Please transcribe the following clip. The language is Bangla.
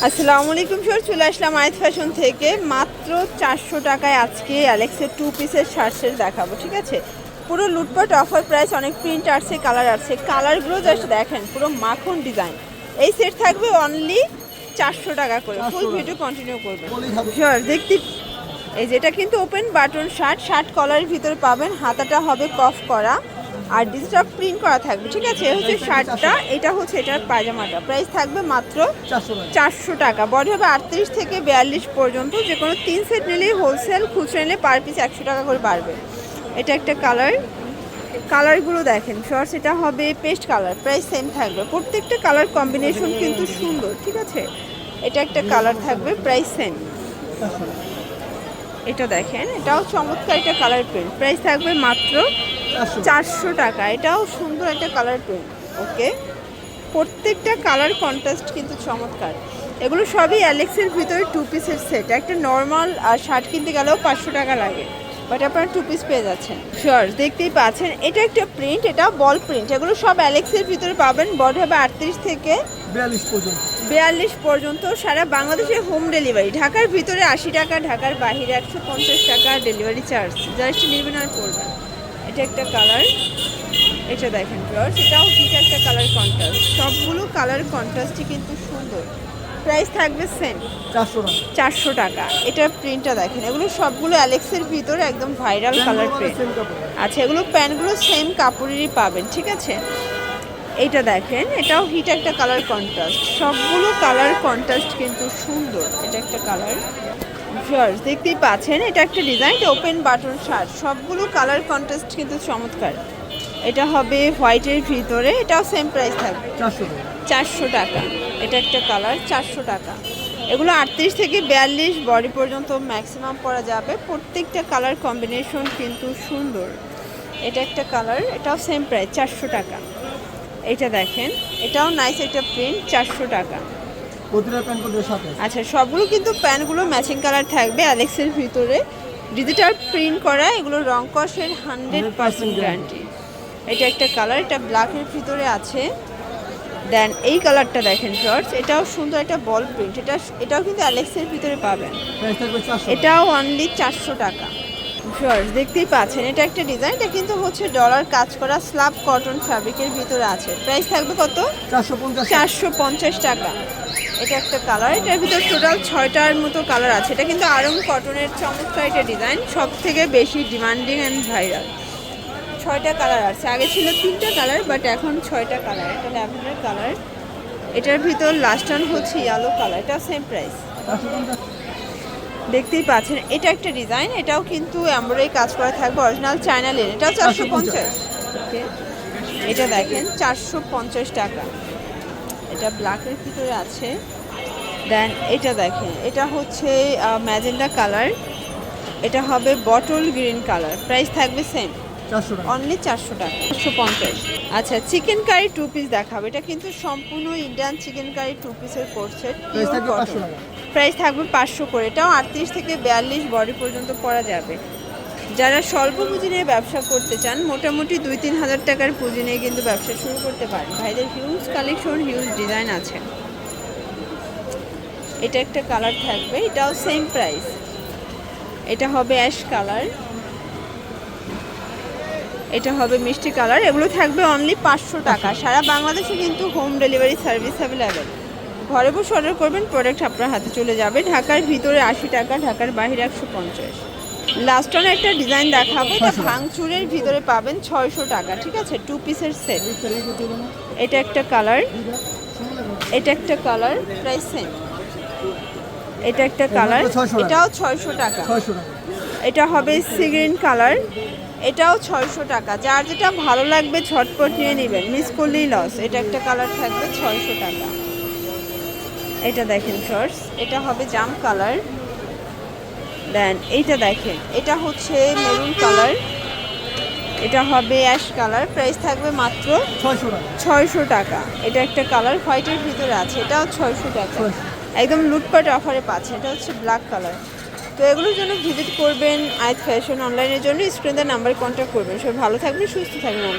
আসসালামু আলাইকুম স্যার, চলে আসলাম আইত ফ্যাশন থেকে। মাত্র 400 টাকায় আজকে অ্যালেক্সের 2 পিসের শার্ট সেট দেখাবো, ঠিক আছে? পুরো লুটপাট অফার প্রাইস, অনেক প্রিন্ট আসছে, কালার আসছে, কালারগুলো জাস্ট দেখেন, পুরো মাখন ডিজাইন। এই সেট থাকবে অনলি 400 টাকা করে। ফুল ভিডিও কন্টিনিউ করবেন স্যার। দেখতে এই যেটা কিন্তু ওপেন বাটন শার্ট কলারের ভিতরে পাবেন, হাতাটা হবে কফ করা আর ডিজিটাল প্রিন্ট করা থাকবে, ঠিক আছে? হচ্ছে শার্টটা, এটা হচ্ছে এটার পায়জামাটা। প্রাইস থাকবে মাত্র 400 টাকা। বডি হবে 38 থেকে 42 পর্যন্ত। যে কোনো 3 সেট নিলেই হোলসেল, খুচরা নিলে পার পিস 100 টাকা করে বাড়বে। এটা একটা কালারগুলো দেখেন শর্টস, এটা হবে পেস্ট কালার, প্রাইস সেম থাকবে। প্রত্যেকটা কালার কম্বিনেশন কিন্তু সুন্দর, ঠিক আছে? এটা একটা কালার থাকবে, প্রাইস সেম। এটা দেখেন, এটাও চমৎকার একটা কালার প্রিন্ট, প্রাইস থাকবে মাত্র 400 টাকা। এটাও সুন্দর একটা কালার প্রিন্ট। ওকে, প্রত্যেকটা কালার কন্ট্রাস্ট কিন্তু চমৎকার। এগুলো সবই অ্যালেক্সের ভিতরে 2 পিসের সেট। একটা নর্মাল শার্ট কিনতে গেলেও 500 টাকা লাগে, বাট আপনারা 2 পিস পেয়ে যাচ্ছেন। শর্টস দেখতেই পাচ্ছেন, এটা একটা প্রিন্ট, এটা বল প্রিন্ট। এগুলো সব অ্যালেক্সের ভিতরে পাবেন। বডি হবে 38 থেকে 42 পর্যন্ত। সারা বাংলাদেশে হোম ডেলিভারি। ঢাকার ভিতরে 80 টাকা, ঢাকার বাইরে 150 টাকা ডেলিভারি চার্জ। জাস্ট নেবেন আর করবেন। এটা একটা কালার, এটা দেখেন ফ্লোর, এটাও ঠিক একটা কালার কন্ট্রাস্ট। সবগুলো কালার কন্ট্রাস্টই কিন্তু সুন্দর। প্রাইস থাকবে সেম 400 টাকা। এটার প্রিন্টটা দেখেন, এগুলো সবগুলো অ্যালেক্সের ভিতরে একদম ভাইরাল কালার প্রিন্ট। আচ্ছা, এগুলো প্যান্টগুলো সেম কাপড়েরই পাবেন, ঠিক আছে? এইটা দেখেন, এটাও হিট একটা কালার কন্ট্রাস্ট। সবগুলো কালার কন্ট্রাস্ট কিন্তু সুন্দর। এটা একটা কালার ভিউয়ার্স দেখতেই পাচ্ছেন, এটা একটা ডিজাইন, ওপেন বাটন শার্ট। সবগুলো কালার কন্ট্রাস্ট কিন্তু চমৎকার। এটা হবে হোয়াইটের ভিতরে, এটাও সেম প্রাইস থাকবে 400 টাকা। এটা একটা কালার, 400 টাকা। এগুলো 38 থেকে 42 বডি পর্যন্ত ম্যাক্সিমাম পরা যাবে। প্রত্যেকটা কালার কম্বিনেশন কিন্তু সুন্দর। এটা একটা কালার, এটাও সেম প্রাইস 400 টাকা। এটা দেখেন, এটাও নাইস একটা প্রিন্ট, 400 টাকা। আচ্ছা, সবগুলো কিন্তু প্যান্টগুলো ম্যাচিং কালার থাকবে অ্যালেক্সের ভিতরে, ডিজিটাল প্রিন্ট করা। এগুলো রং কষের 100% গ্যারান্টি। এটা একটা কালার, এটা ব্ল্যাকের ভিতরে আছে। দেন এই কালারটা দেখেন শর্টস, এটাও সুন্দর একটা বল প্রিন্ট। এটাও কিন্তু অ্যালেক্সের ভিতরে পাবেন। এটাও অনলি 400 টাকা। শর্টস দেখতেই পাচ্ছেন, এটা একটা ডিজাইন, এটা কিন্তু হচ্ছে ডলার কাজ করা স্ল্যাব কটন ফ্যাব্রিকের ভিতরে আছে। প্রাইস থাকবে কত? 450 টাকা। এটা একটা কালার, এটার ভিতর টোটাল 6টার মতো কালার আছে। এটা কিন্তু আরং কটনের চমৎকার একটা ডিজাইন, সব থেকে বেশি ডিমান্ডিং অ্যান্ড ভাইরাল। 6টা কালার আছে, আগে ছিল 3টা কালার, বাট এখন 6টা কালার। এটা ল্যাভেন্ডার কালার, এটার ভিতর লাস্ট ওয়ান হচ্ছে ইয়েলো কালার। এটা সেম প্রাইস, দেখতেই পাচ্ছেন। এটা একটা ডিজাইন, এটাও কিন্তু এমব্রয়ডারি কাজ করা থাকবে, অরিজিনাল চায়না লেন। এটাও 450। ওকে, এটা দেখেন 450 টাকা। এটা ব্ল্যাকের ভিতরে আছে। দেন এটা দেখেন, এটা হচ্ছে ম্যাজেন্ডা কালার, এটা হবে বটল গ্রিন কালার। প্রাইস থাকবে সেম, অনলি 400 টাকা, 450। আচ্ছা, চিকেন কারি 2 পিস দেখাবো। এটা কিন্তু সম্পূর্ণ ইন্ডিয়ান চিকেন কারি 2 পিসের coat set, pure cotton. Price থাকবে 500 করে। এটাও 38 থেকে 42 বডি পর্যন্ত পরা যাবে। যারা স্বল্প পুঁজি নিয়ে ব্যবসা করতে চান, মোটামুটি 2-3 হাজার টাকার পুঁজি নিয়ে কিন্তু ব্যবসা শুরু করতে পারেন। ভাইদের হিউজ কালেকশন, হিউজ ডিজাইন আছে। এটা একটা কালার থাকবে, এটাও সেম প্রাইস। এটা হবে অ্যাশ কালার, এটা হবে মিষ্টি কালার। এগুলো থাকবে অনলি 500 টাকা। সারা বাংলাদেশে কিন্তু হোম ডেলিভারি সার্ভিস অ্যাভেলেবেল। ঘরে বসে অর্ডার করবেন, প্রোডাক্ট আপনার হাতে চলে যাবে। ঢাকার ভিতরে 80 টাকা, ঢাকার বাইরে 150। লাস্ট অন একটা ডিজাইন দেখাবো, এটা ভাঙচুরের ভিতরে পাবেন 600 টাকা, ঠিক আছে? 2 পিসের সেট। এটা একটা কালার, এটা একটা কালার, প্রাইস সেম। এটা একটা কালার, এটাও 600 টাকা। এটা হবে সি গ্রিন কালার, এটাও 600 টাকা। যার যেটা ভালো লাগবে ঝটপট নিয়ে নেবেন, মিস করলেই লস। এটা একটা কালার থাকবে 600 টাকা। এটা দেখেন শর্টস, এটা হবে জাম কালার। দেন এইটা দেখেন, এটা হচ্ছে মেরুন কালার, এটা হবে অ্যাশ কালার। প্রাইস থাকবে মাত্র 600 টাকা। এটা একটা কালার হোয়াইটের ভিতরে আছে, এটাও 600 টাকা। একদম লুটপাট অফারে পাচ্ছে। এটা হচ্ছে ব্ল্যাক কালার। তো এগুলোর জন্য ভিজিট করবেন আইত ফ্যাশন অনলাইনের জন্য। স্ক্রিনের নাম্বার কন্ট্যাক্ট করবেন। সবাই ভালো থাকবেন, সুস্থ থাকবেন।